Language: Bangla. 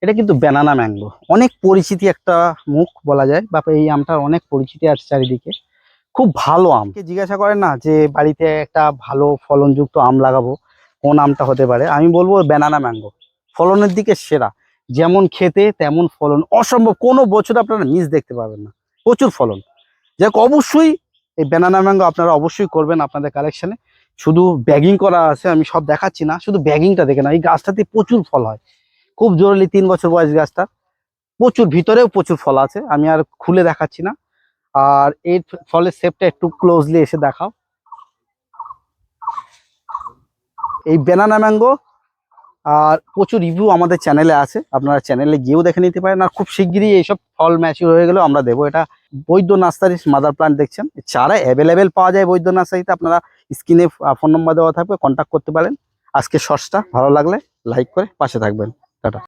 এটা কিন্তু ব্যানানা ম্যাঙ্গো, অনেক পরিচিতি একটা মুখ বলা যায়, বা এই আমটার অনেক পরিচিতি আছে চারিদিকে। খুব ভালো আম। জিজ্ঞাসা করেন না যে বাড়িতে একটা ভালো ফলনযুক্ত আম লাগাবো, কোন আমটা হতে পারে, আমি বলবো ব্যানানা ম্যাঙ্গো। ফলনের দিকে সেরা, যেমন খেতে তেমন ফলন, অসম্ভব, কোনো বছর আপনারা মিস দেখতে পাবেন না, প্রচুর ফলন। যাক, অবশ্যই এই ব্যানানা ম্যাঙ্গো আপনারা অবশ্যই করবেন আপনাদের কালেকশনে। শুধু ব্যাগিং করা আছে, আমি সব দেখাচ্ছি না, শুধু ব্যাগিংটা দেখে না। এই গাছটাতে প্রচুর ফল হয়, খুব জরুরি, 3 বছর বয়স গাছটা, প্রচুর, ভিতরেও প্রচুর ফল আছে, আমি আর খুলে দেখাচ্ছি না। আর এই ফলের শেপটা একটু ক্লোজলি এসে দেখাও। এই ব্যানানা ম্যাঙ্গো আর প্রচুর রিভিউ আমাদের চ্যানেলে আছে, আপনারা চ্যানেলে গিয়েও দেখে নিতে পারেন। আর খুব শিগগিরই এইসব ফল ম্যাচিউর হয়ে গেলেও আমরা দেবো। এটা বৈদ্য নার্সারির মাদার প্লান্ট দেখছেন, চারা অ্যাভেলেবেল পাওয়া যায় বৈদ্য নার্সারিতে। আপনারা স্ক্রিনে ফোন নম্বর দেওয়া থাকবে, কন্ট্যাক্ট করতে পারেন। আজকে শর্টসটা ভালো লাগলে লাইক করে পাশে থাকবেন। টাটা।